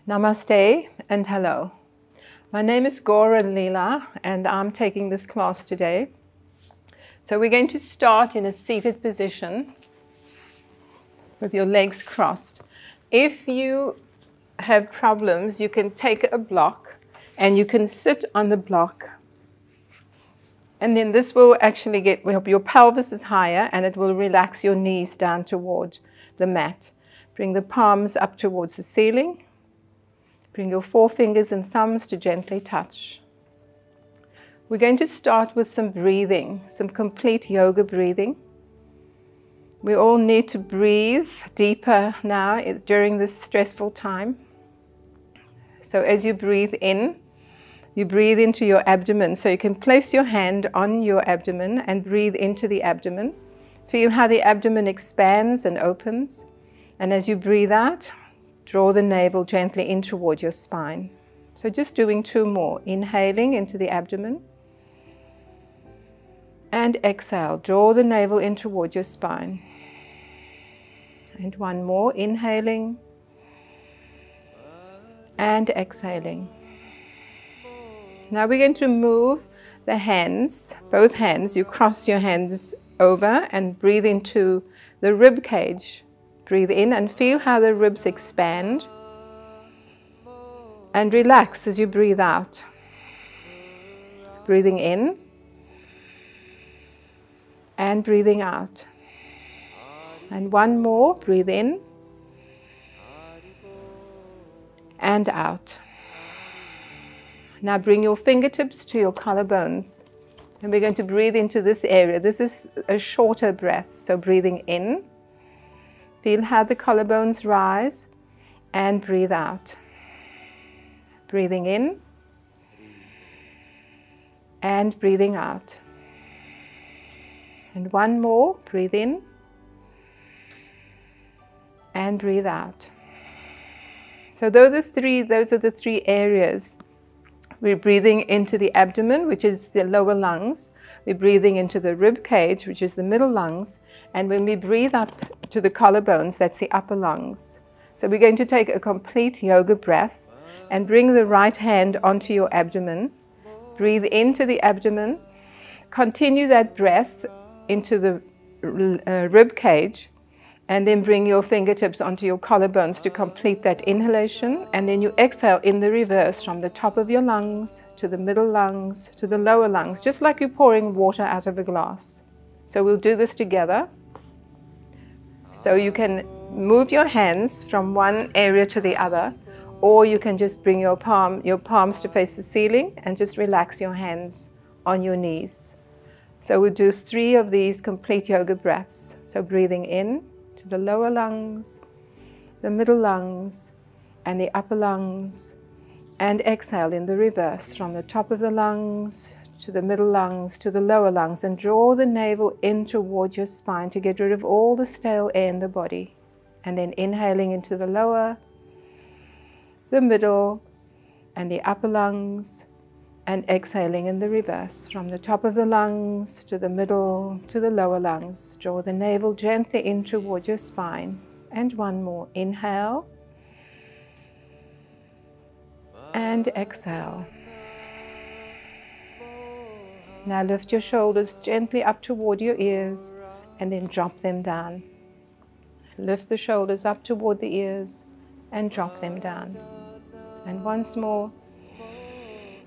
Namaste and hello. My name is Gauralila and I'm taking this class today. So we're going to start in a seated position with your legs crossed. If you have problems, you can take a block and you can sit on the block. And then this will actually your pelvis is higher and it will relax your knees down toward the mat. Bring the palms up towards the ceiling. Bring your forefingers and thumbs to gently touch. We're going to start with some breathing, some complete yoga breathing. We all need to breathe deeper now during this stressful time. So as you breathe in, you breathe into your abdomen. So you can place your hand on your abdomen and breathe into the abdomen. Feel how the abdomen expands and opens. And as you breathe out, draw the navel gently in toward your spine. So just doing two more. Inhaling into the abdomen. And exhale. Draw the navel in toward your spine. And one more. Inhaling. And exhaling. Now we're going to move the hands, both hands. You cross your hands over and breathe into the rib cage. Breathe in and feel how the ribs expand. And relax as you breathe out. Breathing in. And breathing out. And one more. Breathe in. And out. Now bring your fingertips to your collarbones. And we're going to breathe into this area. This is a shorter breath. So breathing in. Feel how the collarbones rise and breathe out. Breathing in and breathing out. And one more, breathe in and breathe out. So those are the three areas. We're breathing into the abdomen, which is the lower lungs. We're breathing into the rib cage, which is the middle lungs. And when we breathe up to the collarbones, that's the upper lungs. So we're going to take a complete yoga breath and bring the right hand onto your abdomen. Breathe into the abdomen. Continue that breath into the rib cage. And then bring your fingertips onto your collarbones to complete that inhalation. And then you exhale in the reverse from the top of your lungs to the middle lungs to the lower lungs, just like you're pouring water out of a glass. So we'll do this together. So you can move your hands from one area to the other, or you can just bring your palms to face the ceiling and just relax your hands on your knees. So we'll do 3 of these complete yoga breaths. So breathing in to the lower lungs, the middle lungs, and the upper lungs, and exhale in the reverse from the top of the lungs to the middle lungs to the lower lungs, and draw the navel in toward your spine to get rid of all the stale air in the body. And then inhaling into the lower, the middle, and the upper lungs, and exhaling in the reverse from the top of the lungs to the middle to the lower lungs. Draw the navel gently in toward your spine. And one more. Inhale and exhale. Now lift your shoulders gently up toward your ears and then drop them down. Lift the shoulders up toward the ears and drop them down. And once more.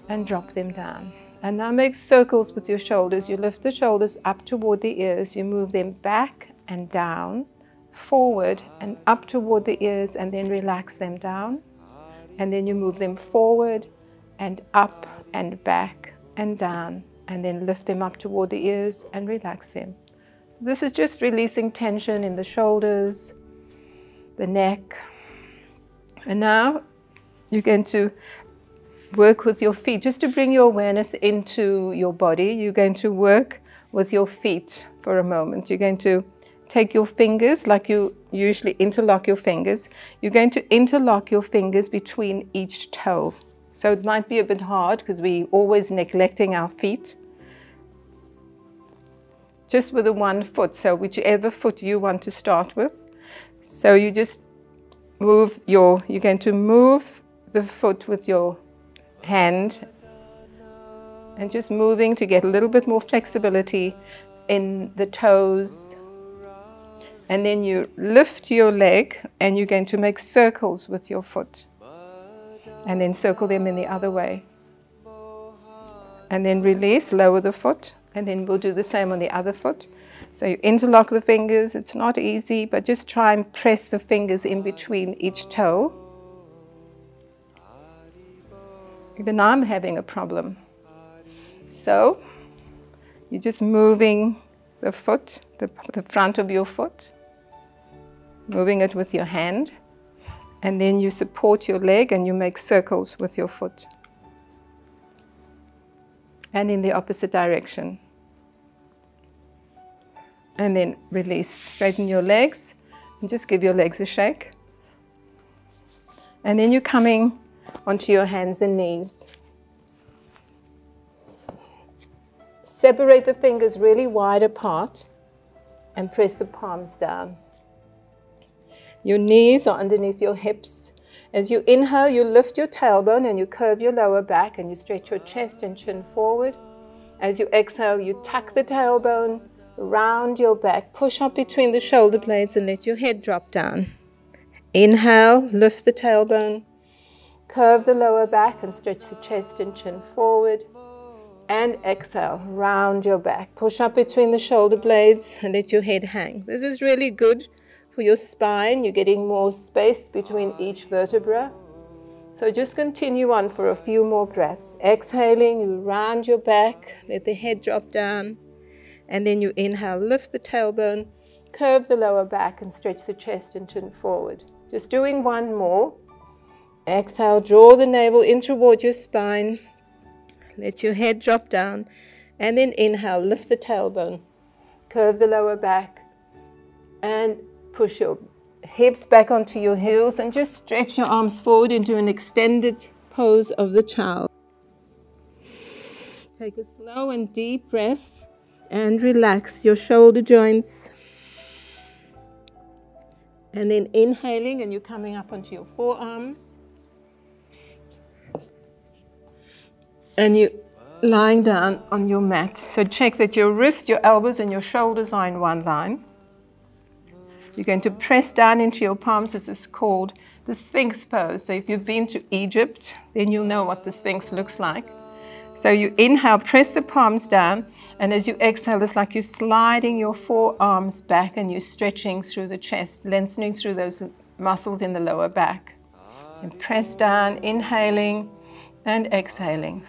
And drop them down. And now make circles with your shoulders. You lift the shoulders up toward the ears. You move them back and down, forward and up toward the ears, and then relax them down. And then you move them forward and up and back and down, and then lift them up toward the ears and relax them. This is just releasing tension in the shoulders, the neck. And now you're going to work with your feet, just to bring your awareness into your body. You're going to work with your feet for a moment. You're going to take your fingers, like you usually interlock your fingers. You're going to interlock your fingers between each toe. So it might be a bit hard because we're always neglecting our feet. Just with the one foot, so whichever foot you want to start with. So you just you're going to move the foot with your hand and just moving to get a little bit more flexibility in the toes. And then you lift your leg and you're going to make circles with your foot. And then circle them in the other way. And then release, lower the foot. And then we'll do the same on the other foot. So you interlock the fingers. It's not easy, but just try and press the fingers in between each toe. Even I'm having a problem. So you're just moving the foot, the front of your foot, moving it with your hand, and then you support your leg and you make circles with your foot. And in the opposite direction. And then release, straighten your legs, and just give your legs a shake. And then you're coming onto your hands and knees. Separate the fingers really wide apart and press the palms down. Your knees are underneath your hips. As you inhale, you lift your tailbone and you curve your lower back and you stretch your chest and chin forward. As you exhale, you tuck the tailbone, round your back, push up between the shoulder blades and let your head drop down. Inhale, lift the tailbone, curve the lower back and stretch the chest and chin forward. And exhale, round your back, push up between the shoulder blades and let your head hang. This is really good for your spine. You're getting more space between each vertebra. So just continue on for a few more breaths. Exhaling, you round your back, let the head drop down. And then you inhale, lift the tailbone, curve the lower back and stretch the chest and chin forward. Just doing one more. Exhale, draw the navel in toward your spine. Let your head drop down. And then inhale, lift the tailbone, curve the lower back and push your hips back onto your heels and just stretch your arms forward into an extended pose of the child. Take a slow and deep breath and relax your shoulder joints. And then inhaling and you're coming up onto your forearms. And you're lying down on your mat. So check that your wrists, your elbows and your shoulders are in one line. You're going to press down into your palms. This is called the Sphinx pose. So if you've been to Egypt, then you'll know what the Sphinx looks like. So you inhale, press the palms down, and as you exhale, it's like you're sliding your forearms back and you're stretching through the chest, lengthening through those muscles in the lower back. And press down, inhaling and exhaling.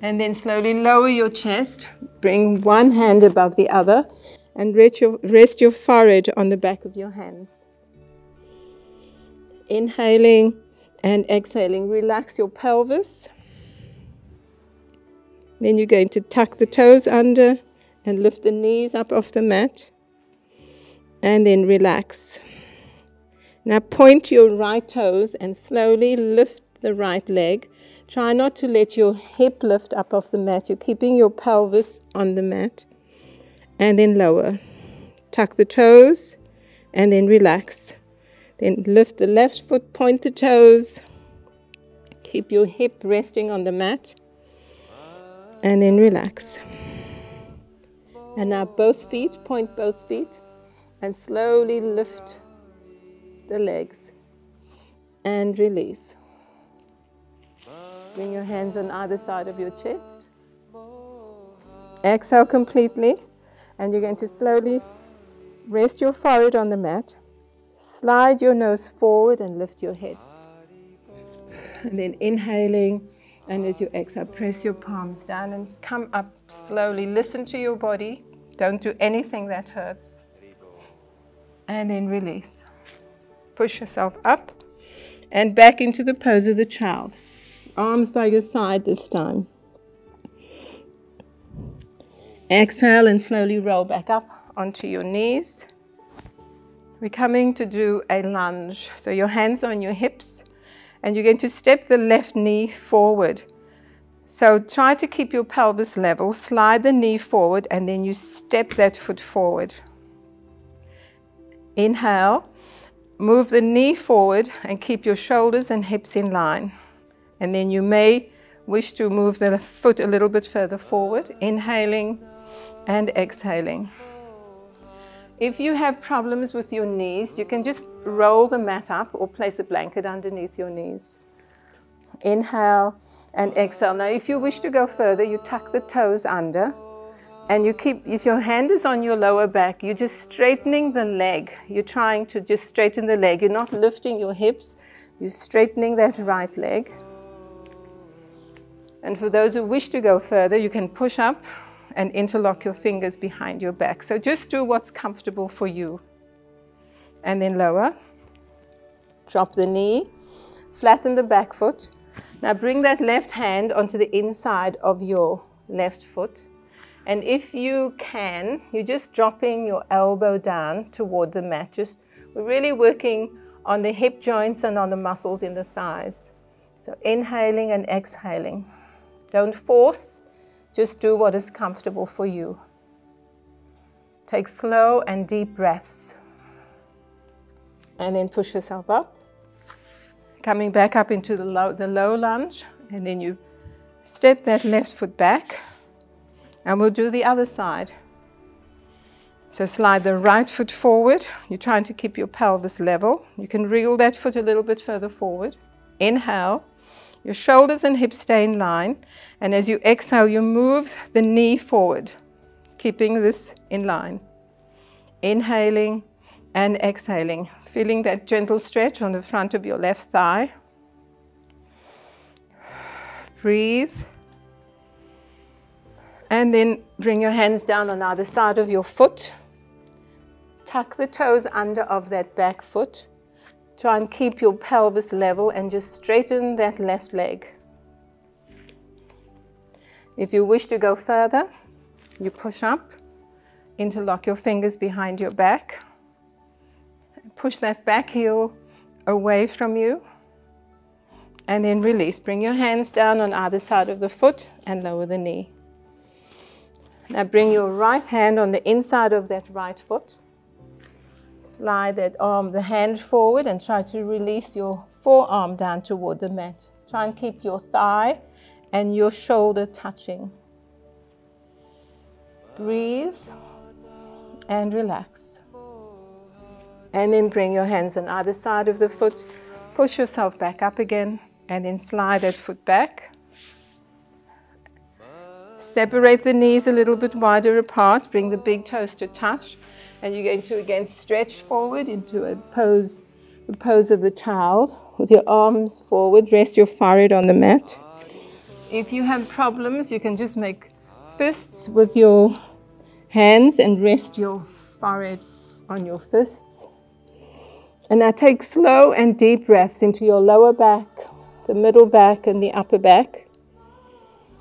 And then slowly lower your chest, bring one hand above the other, and rest your forehead on the back of your hands. Inhaling and exhaling, relax your pelvis. Then you're going to tuck the toes under and lift the knees up off the mat. And then relax. Now point your right toes and slowly lift the right leg. Try not to let your hip lift up off the mat. You're keeping your pelvis on the mat. And then lower. Tuck the toes and then relax. Then lift the left foot, point the toes. Keep your hip resting on the mat. And then relax. And now both feet, point both feet. And slowly lift the legs. And release. Bring your hands on either side of your chest. Exhale completely. And you're going to slowly rest your forehead on the mat. Slide your nose forward and lift your head. And then inhaling. And as you exhale, press your palms down and come up slowly. Listen to your body. Don't do anything that hurts. And then release. Push yourself up and back into the pose of the child. Arms by your side this time. Exhale and slowly roll back up onto your knees. We're coming to do a lunge. So your hands are on your hips and you're going to step the left knee forward. So try to keep your pelvis level, slide the knee forward and then you step that foot forward. Inhale, move the knee forward and keep your shoulders and hips in line. And then you may wish to move the foot a little bit further forward, inhaling and exhaling. If you have problems with your knees, you can just roll the mat up or place a blanket underneath your knees. Inhale and exhale. Now, if you wish to go further, you tuck the toes under and you keep, if your hand is on your lower back, you're just straightening the leg. You're trying to just straighten the leg. You're not lifting your hips. You're straightening that right leg. And for those who wish to go further, you can push up and interlock your fingers behind your back. So just do what's comfortable for you. And then lower. Drop the knee. Flatten the back foot. Now bring that left hand onto the inside of your left foot. And if you can, you're just dropping your elbow down toward the mat. We're really working on the hip joints and on the muscles in the thighs. So inhaling and exhaling. Don't force. Just do what is comfortable for you. Take slow and deep breaths. And then push yourself up. Coming back up into the low lunge. And then you step that left foot back. And we'll do the other side. So slide the right foot forward. You're trying to keep your pelvis level. You can reel that foot a little bit further forward. Inhale. Your shoulders and hips stay in line. And as you exhale, you move the knee forward, keeping this in line. Inhaling and exhaling. Feeling that gentle stretch on the front of your left thigh. Breathe. And then bring your hands down on either side of your foot. Tuck the toes under of that back foot. Try and keep your pelvis level and just straighten that left leg. If you wish to go further, you push up, interlock your fingers behind your back. Push that back heel away from you. And then release. Bring your hands down on either side of the foot and lower the knee. Now bring your right hand on the inside of that right foot. Slide that arm, the hand forward and try to release your forearm down toward the mat. Try and keep your thigh and your shoulder touching. Breathe and relax. And then bring your hands on either side of the foot. Push yourself back up again and then slide that foot back. Separate the knees a little bit wider apart. Bring the big toes to touch. And you're going to again stretch forward into a pose, the pose of the child. With your arms forward, rest your forehead on the mat. If you have problems, you can just make fists with your hands and rest your forehead on your fists. And now take slow and deep breaths into your lower back, the middle back and the upper back.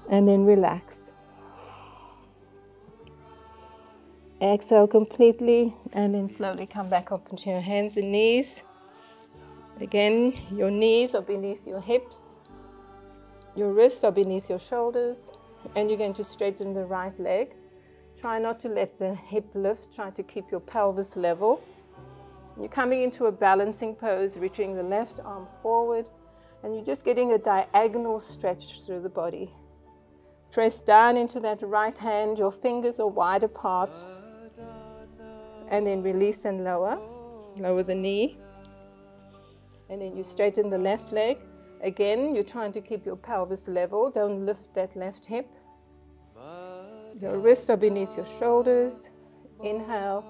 And then relax. Exhale completely and then slowly come back up into your hands and knees. Again, your knees are beneath your hips. Your wrists are beneath your shoulders. And you're going to straighten the right leg. Try not to let the hip lift. Try to keep your pelvis level. You're coming into a balancing pose, reaching the left arm forward. And you're just getting a diagonal stretch through the body. Press down into that right hand. Your fingers are wide apart. And then release and lower. Lower the knee. And then you straighten the left leg. Again, you're trying to keep your pelvis level. Don't lift that left hip. Your wrists are beneath your shoulders. Inhale.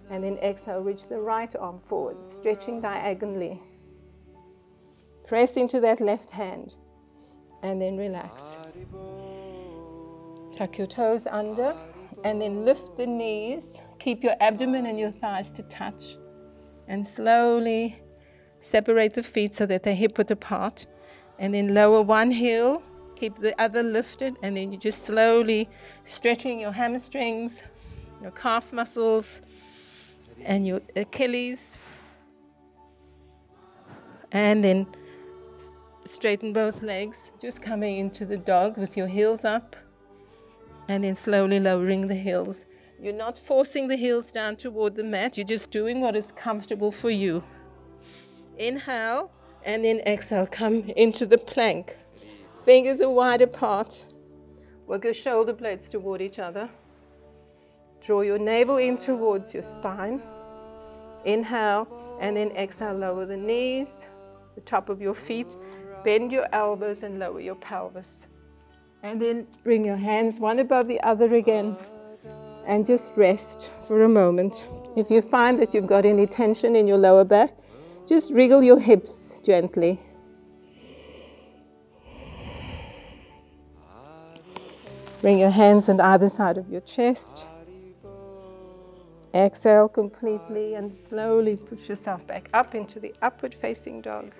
And then exhale. Reach the right arm forward, stretching diagonally. Press into that left hand. And then relax. Tuck your toes under. And then lift the knees. Keep your abdomen and your thighs to touch. And slowly separate the feet so that they're hip-width apart. And then lower one heel. Keep the other lifted. And then you're just slowly stretching your hamstrings, your calf muscles, and your Achilles. And then straighten both legs. Just coming into the dog with your heels up. And then slowly lowering the heels. You're not forcing the heels down toward the mat. You're just doing what is comfortable for you. Inhale, and then exhale, come into the plank. Fingers are wide apart. Work your shoulder blades toward each other. Draw your navel in towards your spine. Inhale, and then exhale, lower the knees, the top of your feet. Bend your elbows and lower your pelvis. And then bring your hands one above the other again. And just rest for a moment. If you find that you've got any tension in your lower back, just wriggle your hips gently. Bring your hands on either side of your chest. Exhale completely and slowly push yourself back up into the upward facing dog.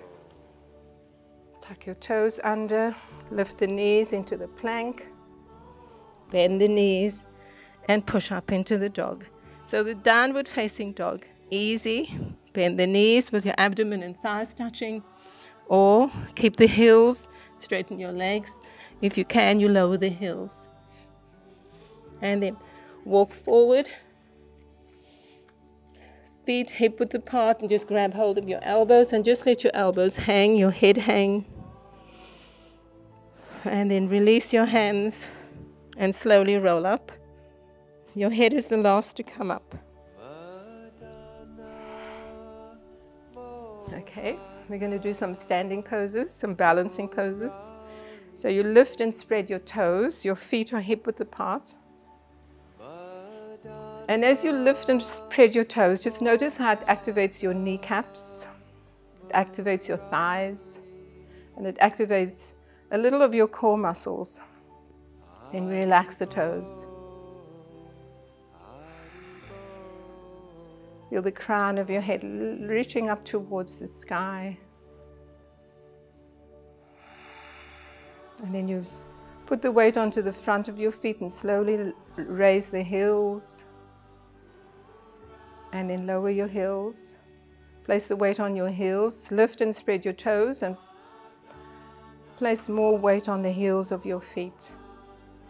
Tuck your toes under, lift the knees into the plank, bend the knees and push up into the dog. So the downward facing dog, easy. Bend the knees with your abdomen and thighs touching, or keep the heels, straighten your legs. If you can, you lower the heels. And then walk forward, feet hip width apart, and just grab hold of your elbows and just let your elbows hang, your head hang. And then release your hands and slowly roll up. Your head is the last to come up. Okay, we're going to do some standing poses, some balancing poses. So you lift and spread your toes, your feet are hip width apart. And as you lift and spread your toes, just notice how it activates your kneecaps, it activates your thighs, and it activates a little of your core muscles. Then relax the toes. Feel the crown of your head reaching up towards the sky. And then you put the weight onto the front of your feet and slowly raise the heels. And then lower your heels. Place the weight on your heels. Lift and spread your toes and place more weight on the heels of your feet.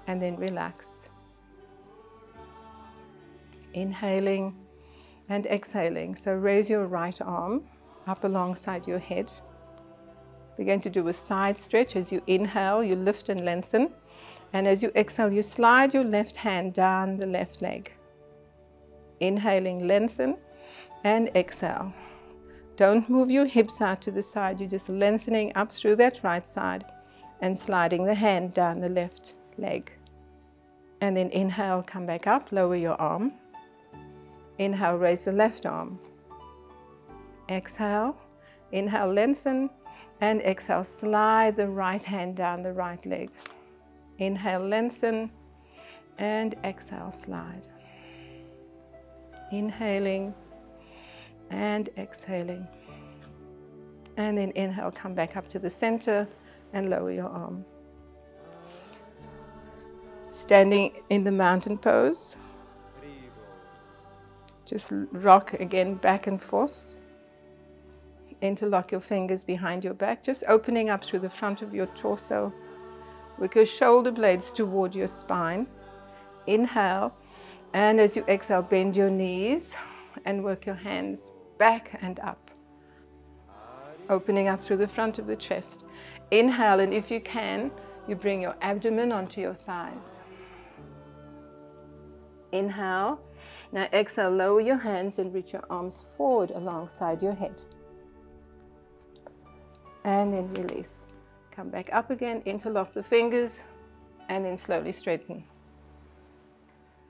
And then relax. Inhaling and exhaling. So raise your right arm up alongside your head. We're going to do a side stretch. As you inhale, you lift and lengthen. And as you exhale, you slide your left hand down the left leg. Inhaling, lengthen, and exhale. Don't move your hips out to the side. You're just lengthening up through that right side and sliding the hand down the left leg. And then inhale, come back up, lower your arm. Inhale, raise the left arm. Exhale, inhale, lengthen, and exhale, slide the right hand down the right leg. Inhale, lengthen, and exhale, slide. Inhaling and exhaling. And then inhale, come back up to the center and lower your arm. Standing in the mountain pose. Just rock again back and forth. Interlock your fingers behind your back, just opening up through the front of your torso. With your shoulder blades toward your spine. Inhale. And as you exhale, bend your knees and work your hands back and up. Opening up through the front of the chest. Inhale, and if you can, you bring your abdomen onto your thighs. Inhale. Now exhale, lower your hands and reach your arms forward alongside your head. And then release. Come back up again, interlock the fingers, and then slowly straighten.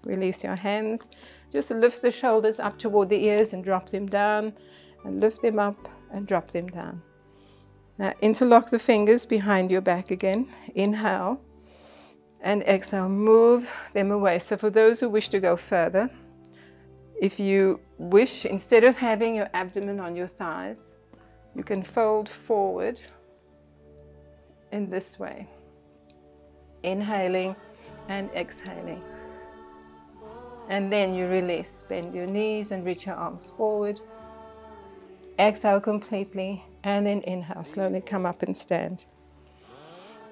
Release your hands. Just lift the shoulders up toward the ears and drop them down, and lift them up and drop them down. Now interlock the fingers behind your back again. Inhale and exhale, move them away. So for those who wish to go further, if you wish, instead of having your abdomen on your thighs, you can fold forward in this way. Inhaling and exhaling. And then you release. Bend your knees and reach your arms forward. Exhale completely and then inhale. Slowly come up and stand.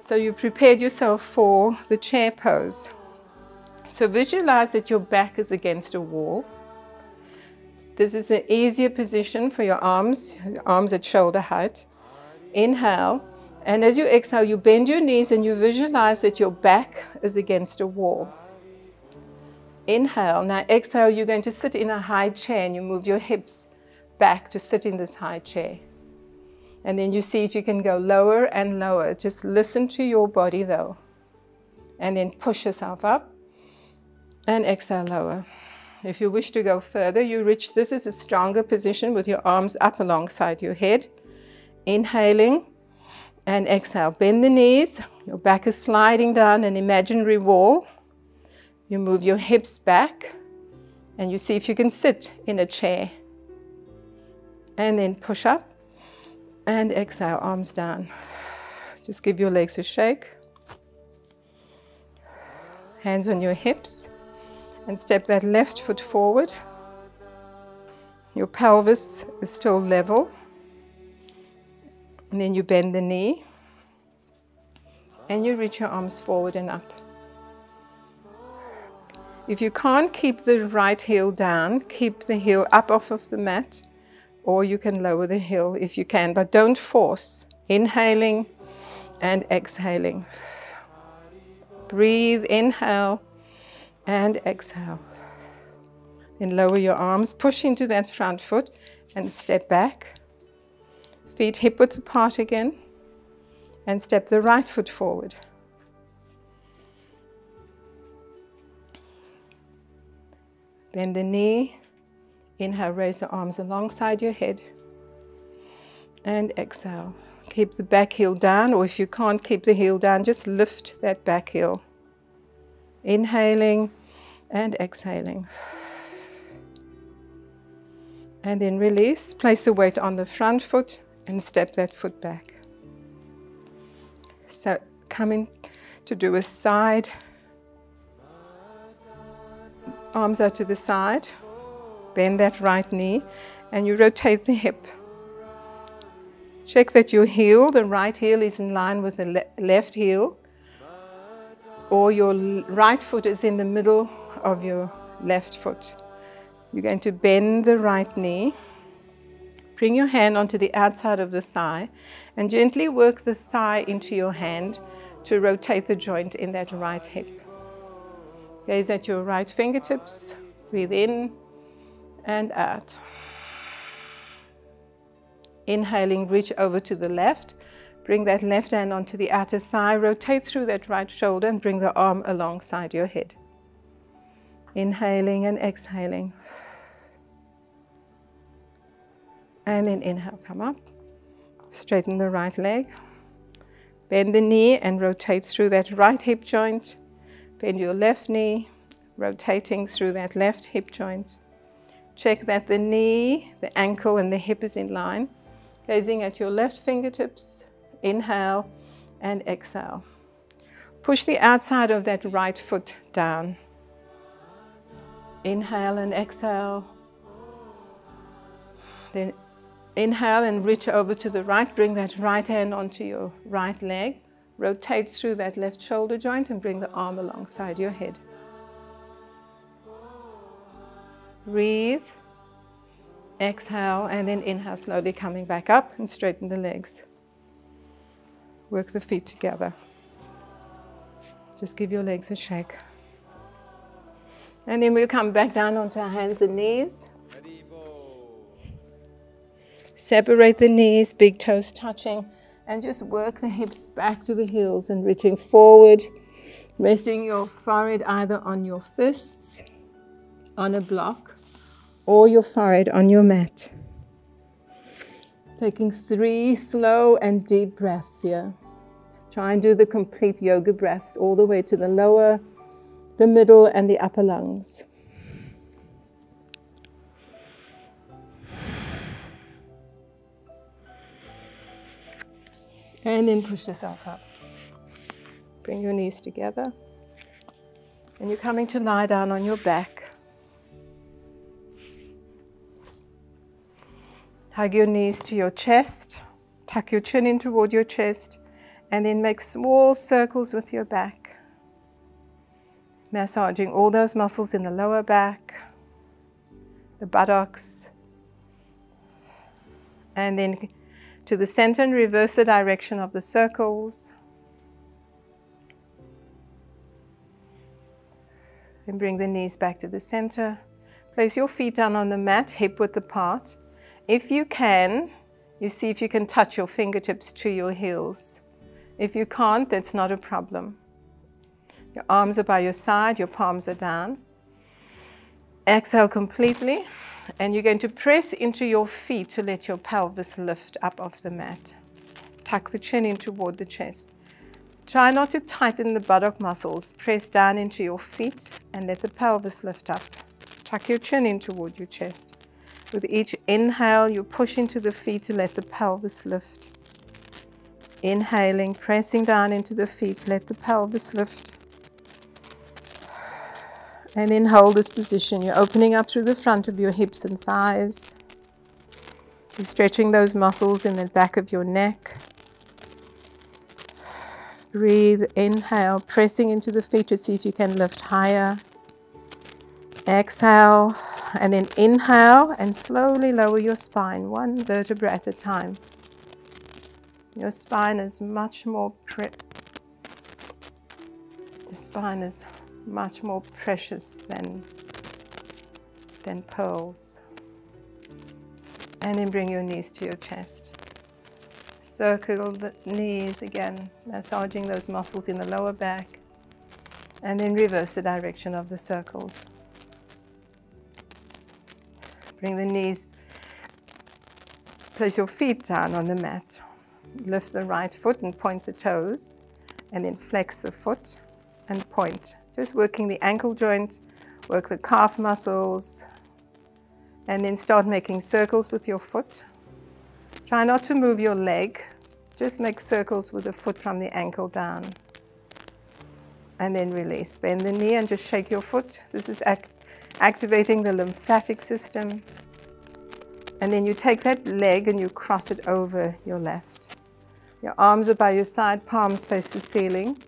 So you prepared yourself for the chair pose. So visualize that your back is against a wall. This is an easier position for your arms at shoulder height. Inhale, and as you exhale, you bend your knees and you visualize that your back is against a wall. Inhale, now exhale, you're going to sit in a high chair and you move your hips back to sit in this high chair. And then you see if you can go lower and lower. Just listen to your body though. And then push yourself up and exhale lower. If you wish to go further, you reach, this is a stronger position with your arms up alongside your head. Inhaling and exhale. Bend the knees, your back is sliding down an imaginary wall. You move your hips back and you see if you can sit in a chair. And then push up and exhale, arms down. Just give your legs a shake. Hands on your hips and step that left foot forward. Your pelvis is still level. And then you bend the knee and you reach your arms forward and up. If you can't keep the right heel down, keep the heel up off of the mat, or you can lower the heel if you can, but don't force. Inhaling and exhaling. Breathe, inhale and exhale. Then lower your arms, push into that front foot and step back. Feet hip width apart again and step the right foot forward. Bend the knee. Inhale, raise the arms alongside your head and exhale. Keep the back heel down, or if you can't keep the heel down, just lift that back heel. Inhaling and exhaling. And then release. Place the weight on the front foot and step that foot back. So coming to do a side. Arms out to the side. Bend that right knee and you rotate the hip. Check that your heel, the right heel, is in line with the left heel, or your right foot is in the middle of your left foot. You're going to bend the right knee. Bring your hand onto the outside of the thigh and gently work the thigh into your hand to rotate the joint in that right hip. Gaze at your right fingertips. Breathe in and out. Inhaling, reach over to the left. Bring that left hand onto the outer thigh. Rotate through that right shoulder and bring the arm alongside your head. Inhaling and exhaling. And then inhale, come up. Straighten the right leg. Bend the knee and rotate through that right hip joint. Bend your left knee, rotating through that left hip joint. Check that the knee, the ankle and the hip is in line. Gazing at your left fingertips. Inhale and exhale. Push the outside of that right foot down. Inhale and exhale. Then inhale and reach over to the right. Bring that right hand onto your right leg. Rotate through that left shoulder joint and bring the arm alongside your head. Breathe. Exhale and then inhale, slowly coming back up and straighten the legs. Work the feet together. Just give your legs a shake. And then we'll come back down onto our hands and knees. Separate the knees, big toes touching, and just work the hips back to the heels and reaching forward, resting your forehead either on your fists, on a block, or your forehead on your mat. Taking 3 slow and deep breaths here. Try and do the complete yoga breaths all the way to the lower, the middle, and the upper lungs. And then push yourself up. Bring your knees together. And you're coming to lie down on your back. Hug your knees to your chest. Tuck your chin in toward your chest. And then make small circles with your back. Massaging all those muscles in the lower back, the buttocks, And then to the center and reverse the direction of the circles. And bring the knees back to the center. Place your feet down on the mat, hip width apart. If you can, you see if you can touch your fingertips to your heels. If you can't, that's not a problem. Your arms are by your side, your palms are down. Exhale completely, and you're going to press into your feet to let your pelvis lift up off the mat. Tuck the chin in toward the chest. Try not to tighten the buttock muscles. Press down into your feet and let the pelvis lift up. Tuck your chin in toward your chest. With each inhale, you push into the feet to let the pelvis lift. Inhaling, pressing down into the feet, let the pelvis lift. And then hold this position. You're opening up through the front of your hips and thighs. You're stretching those muscles in the back of your neck. Breathe, inhale, pressing into the feet to see if you can lift higher. Exhale, and then inhale and slowly lower your spine, one vertebra at a time. Your spine is much more precious than pearls. And then bring your knees to your chest. Circle the knees again, massaging those muscles in the lower back. And then reverse the direction of the circles. Bring the knees, place your feet down on the mat. Lift the right foot and point the toes. And then flex the foot and point. Just working the ankle joint, work the calf muscles. And then start making circles with your foot. Try not to move your leg. Just make circles with the foot from the ankle down. And then release. Bend the knee and just shake your foot. This is activating the lymphatic system. And then you take that leg and you cross it over your left. Your arms are by your side, palms face the ceiling.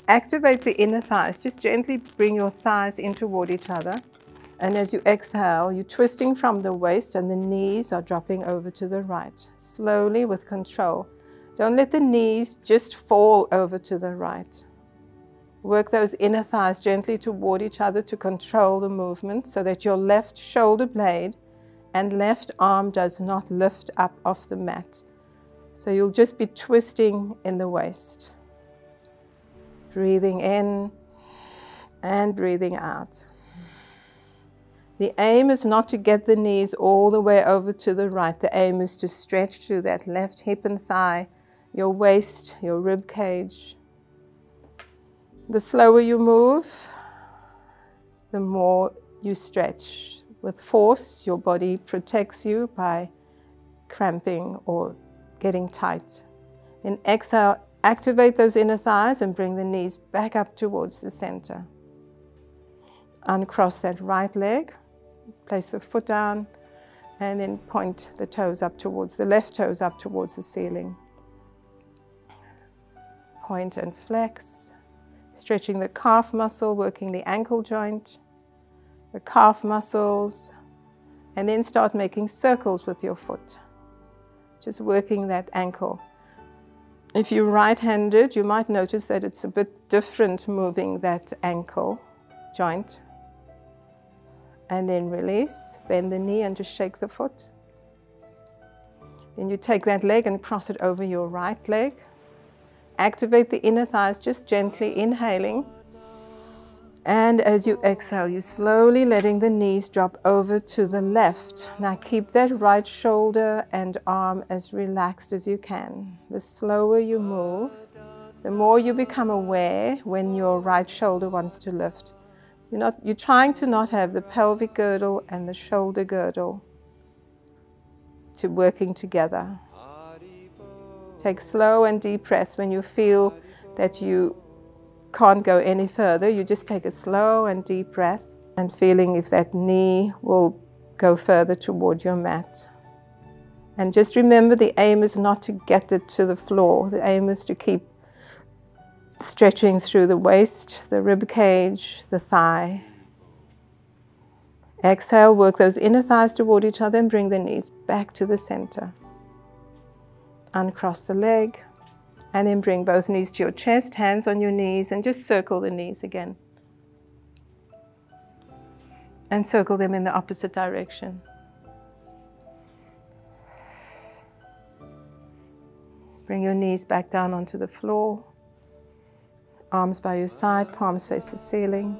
Activate the inner thighs. Just gently bring your thighs in toward each other. And as you exhale, you're twisting from the waist and the knees are dropping over to the right. Slowly with control. Don't let the knees just fall over to the right. Work those inner thighs gently toward each other to control the movement so that your left shoulder blade and left arm does not lift up off the mat. So you'll just be twisting in the waist. Breathing in and breathing out. The aim is not to get the knees all the way over to the right. The aim is to stretch through that left hip and thigh, your waist, your rib cage. The slower you move, the more you stretch. With force, your body protects you by cramping or getting tight. In exhale, activate those inner thighs and bring the knees back up towards the center. Uncross that right leg, place the foot down, and then point the toes up towards the left toes up towards the ceiling. Point and flex, stretching the calf muscle, working the ankle joint, the calf muscles, and then start making circles with your foot. Just working that ankle. If you're right-handed, you might notice that it's a bit different moving that ankle joint. And then release, bend the knee and just shake the foot. Then you take that leg and cross it over your right leg. Activate the inner thighs, just gently inhaling. And as you exhale, you're slowly letting the knees drop over to the left. Now keep that right shoulder and arm as relaxed as you can. The slower you move, the more you become aware when your right shoulder wants to lift. You're trying to not have the pelvic girdle and the shoulder girdle working together. Take slow and deep breaths. When you feel that you can't go any further, you just take a slow and deep breath and feeling if that knee will go further toward your mat. And just remember, the aim is not to get it to the floor. The aim is to keep stretching through the waist, the rib cage, the thigh. Exhale, work those inner thighs toward each other and bring the knees back to the center. Uncross the leg, and then bring both knees to your chest, hands on your knees, and just circle the knees again. And circle them in the opposite direction. Bring your knees back down onto the floor. Arms by your side, palms face the ceiling.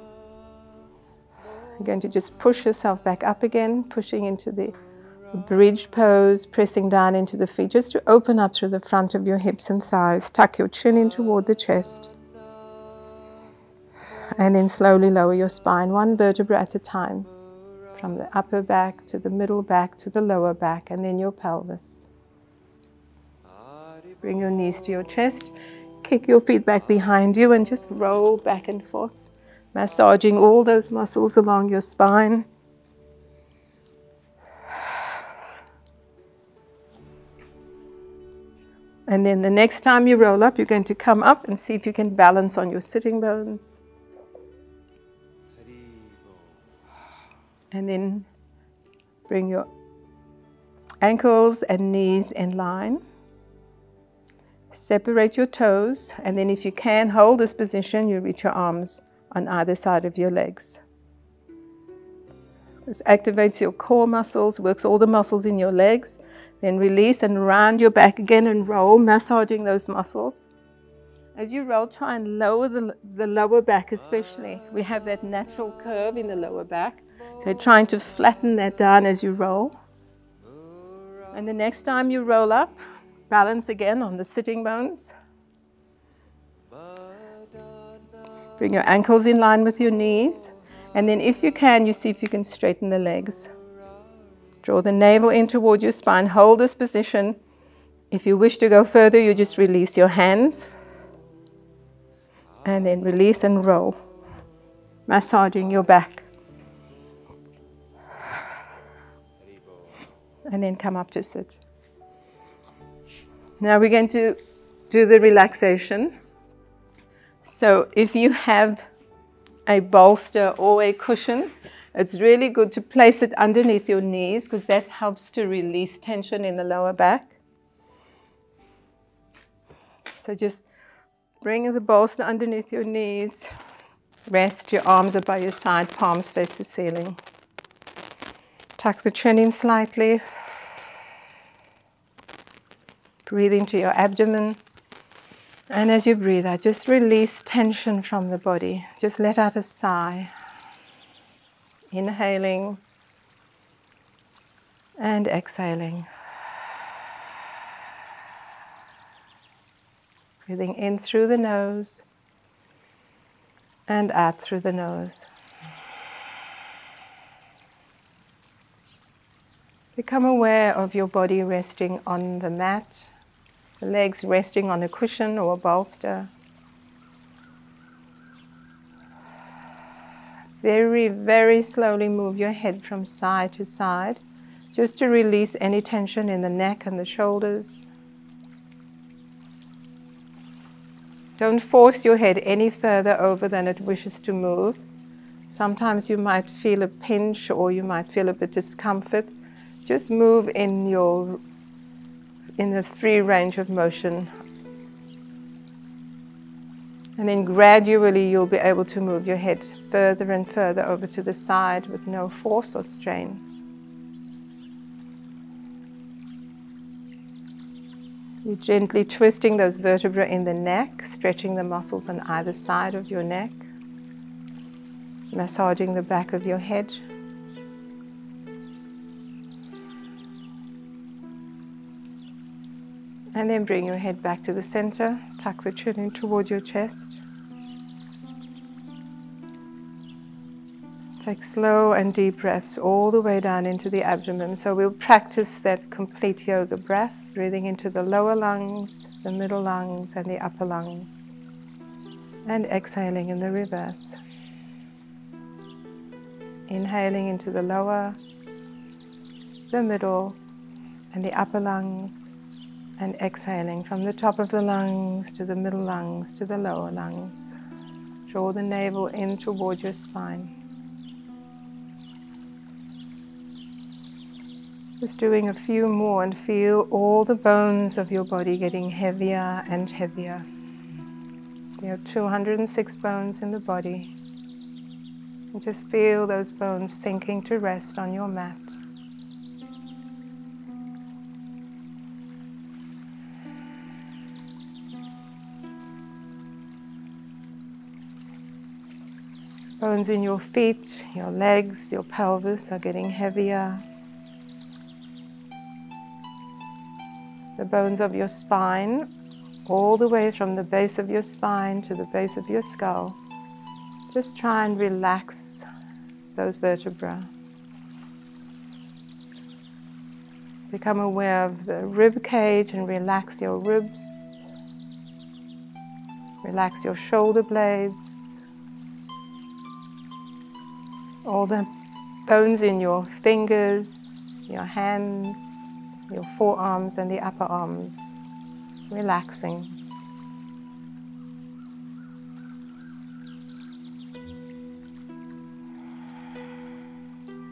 You're going to just push yourself back up again, pushing into the bridge pose, pressing down into the feet, just to open up through the front of your hips and thighs. Tuck your chin in toward the chest. And then slowly lower your spine, one vertebra at a time. From the upper back to the middle back to the lower back, and then your pelvis. Bring your knees to your chest. Kick your feet back behind you and just roll back and forth, massaging all those muscles along your spine. And then the next time you roll up, you're going to come up and see if you can balance on your sitting bones. And then bring your ankles and knees in line. Separate your toes, and then if you can hold this position, you reach your arms on either side of your legs. This activates your core muscles, works all the muscles in your legs. Then release and round your back again and roll, massaging those muscles. As you roll, try and lower the lower back especially. We have that natural curve in the lower back. So trying to flatten that down as you roll. And the next time you roll up, balance again on the sitting bones. Bring your ankles in line with your knees. And then if you can, you see if you can straighten the legs. Draw the navel in toward your spine. Hold this position. If you wish to go further, you just release your hands. And then release and roll. Massaging your back. And then come up to sit. Now we're going to do the relaxation. So if you have a bolster or a cushion, it's really good to place it underneath your knees because that helps to release tension in the lower back. So just bring the bolster underneath your knees. Rest, your arms are by your side, palms face the ceiling. Tuck the chin in slightly. Breathe into your abdomen. And as you breathe out, just release tension from the body. Just let out a sigh. Inhaling and exhaling. Breathing in through the nose and out through the nose. Become aware of your body resting on the mat, the legs resting on a cushion or a bolster. Very, very slowly move your head from side to side, just to release any tension in the neck and the shoulders. Don't force your head any further over than it wishes to move. Sometimes you might feel a pinch or you might feel a bit of discomfort. Just move in the free range of motion. And then gradually you'll be able to move your head further and further over to the side with no force or strain. You're gently twisting those vertebrae in the neck, stretching the muscles on either side of your neck, massaging the back of your head. And then bring your head back to the center, tuck the chin in toward your chest. Take slow and deep breaths all the way down into the abdomen. So we'll practice that complete yoga breath, breathing into the lower lungs, the middle lungs, and the upper lungs. And exhaling in the reverse. Inhaling into the lower, the middle, and the upper lungs. And exhaling from the top of the lungs to the middle lungs to the lower lungs. Draw the navel in toward your spine. Just doing a few more and feel all the bones of your body getting heavier and heavier. You have 206 bones in the body. And just feel those bones sinking to rest on your mat. Bones in your feet, your legs, your pelvis are getting heavier. The bones of your spine, all the way from the base of your spine to the base of your skull. Just try and relax those vertebrae. Become aware of the rib cage and relax your ribs. Relax your shoulder blades. All the bones in your fingers, your hands, your forearms and the upper arms, relaxing.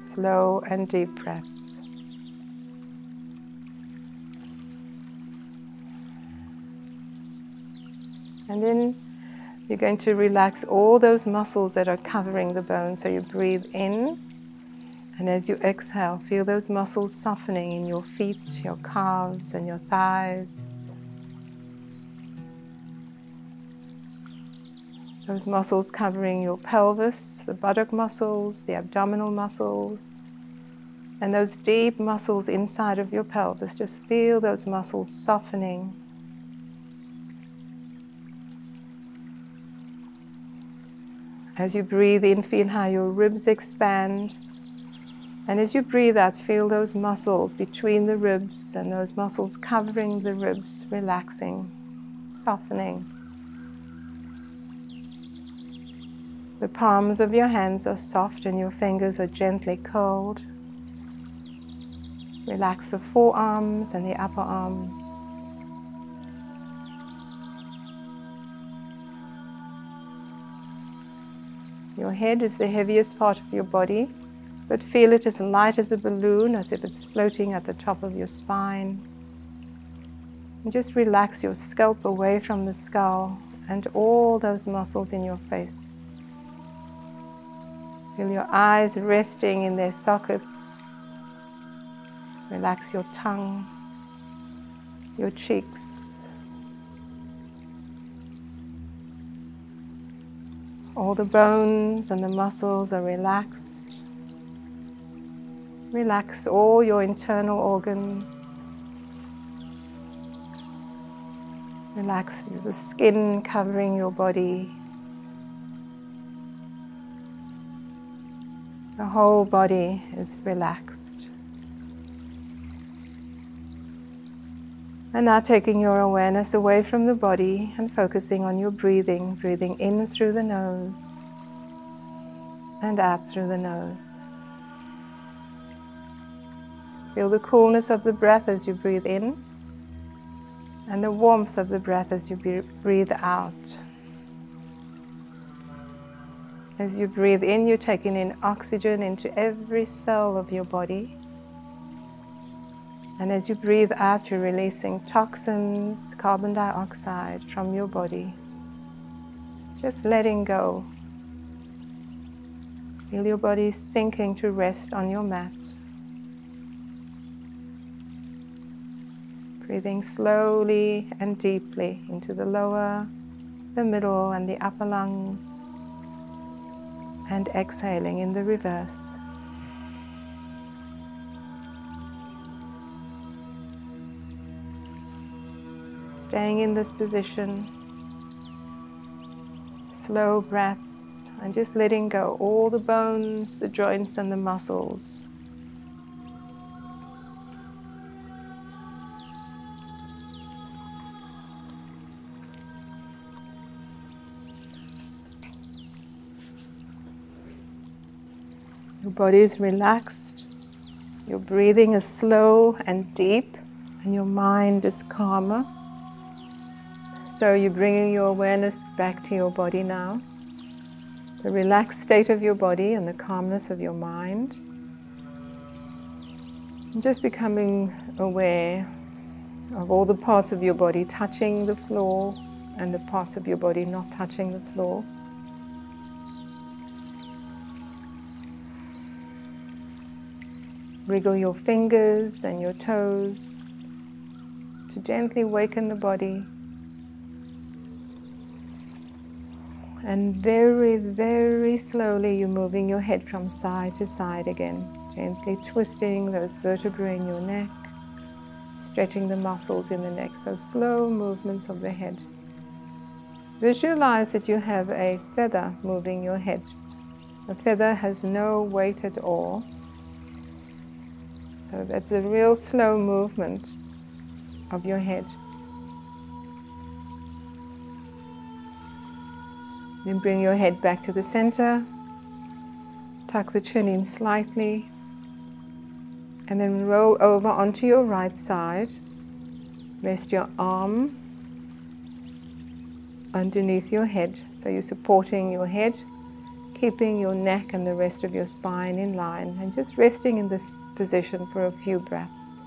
Slow and deep breaths. And then you're going to relax all those muscles that are covering the bones. So you breathe in, and as you exhale, feel those muscles softening in your feet, your calves, and your thighs. Those muscles covering your pelvis, the buttock muscles, the abdominal muscles, and those deep muscles inside of your pelvis. Just feel those muscles softening. As you breathe in, feel how your ribs expand. And as you breathe out, feel those muscles between the ribs and those muscles covering the ribs, relaxing, softening. The palms of your hands are soft and your fingers are gently curled. Relax the forearms and the upper arms. Your head is the heaviest part of your body, but feel it as light as a balloon, as if it's floating at the top of your spine. And just relax your scalp away from the skull and all those muscles in your face. Feel your eyes resting in their sockets. Relax your tongue, your cheeks. All the bones and the muscles are relaxed. Relax all your internal organs. Relax the skin covering your body. The whole body is relaxed. And now taking your awareness away from the body and focusing on your breathing. Breathing in through the nose and out through the nose. Feel the coolness of the breath as you breathe in and the warmth of the breath as you breathe out. As you breathe in, you're taking in oxygen into every cell of your body. And as you breathe out, you're releasing toxins, carbon dioxide from your body. Just letting go. Feel your body sinking to rest on your mat. Breathing slowly and deeply into the lower, the middle, and the upper lungs. And exhaling in the reverse. Staying in this position, slow breaths, and just letting go all the bones, the joints, and the muscles. Your body is relaxed, your breathing is slow and deep, and your mind is calmer. So you're bringing your awareness back to your body now. The relaxed state of your body and the calmness of your mind. Just becoming aware of all the parts of your body touching the floor and the parts of your body not touching the floor. Wriggle your fingers and your toes to gently waken the body. And very, very slowly you're moving your head from side to side again, gently twisting those vertebrae in your neck, stretching the muscles in the neck. So slow movements of the head. Visualize that you have a feather moving your head. A feather has no weight at all. So that's a real slow movement of your head. Then bring your head back to the center. Tuck the chin in slightly. And then roll over onto your right side. Rest your arm underneath your head. So you're supporting your head, keeping your neck and the rest of your spine in line, and just resting in this position for a few breaths.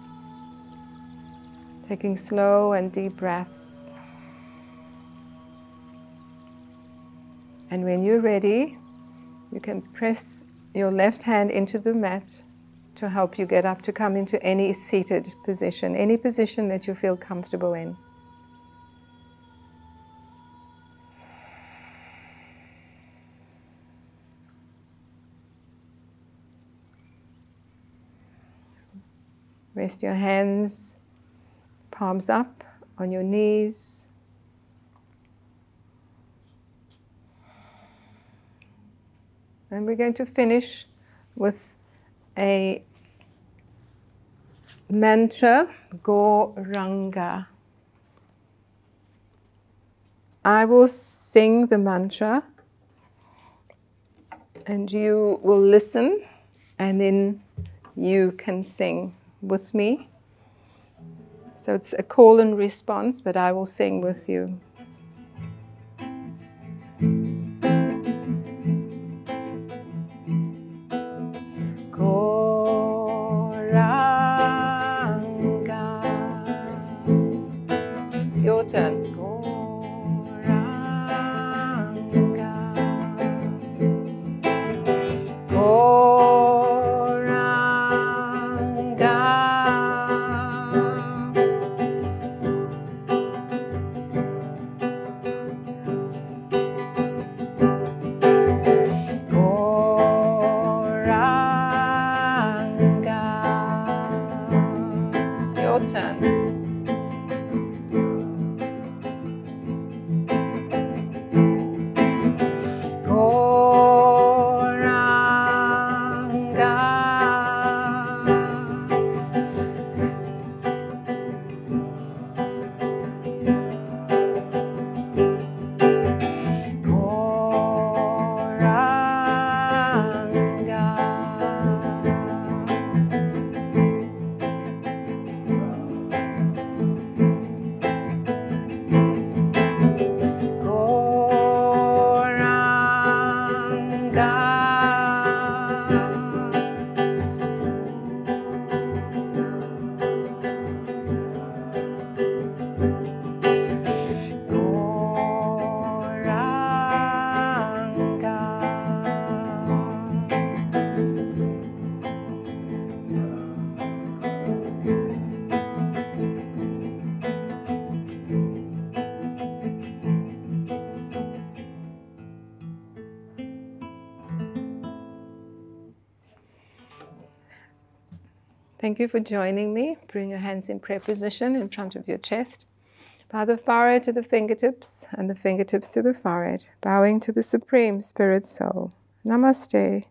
Taking slow and deep breaths. And when you're ready, you can press your left hand into the mat to help you get up to come into any seated position, any position that you feel comfortable in. Rest your hands, palms up on your knees. And we're going to finish with a mantra, Gauralila. I will sing the mantra and you will listen, and then you can sing with me. So it's a call and response, but I will sing with you. Gauralila. Your turn. Your turn. Thank you for joining me. Bring your hands in prayer position in front of your chest. Bow the forehead to the fingertips and the fingertips to the forehead, bowing to the Supreme Spirit Soul. Namaste.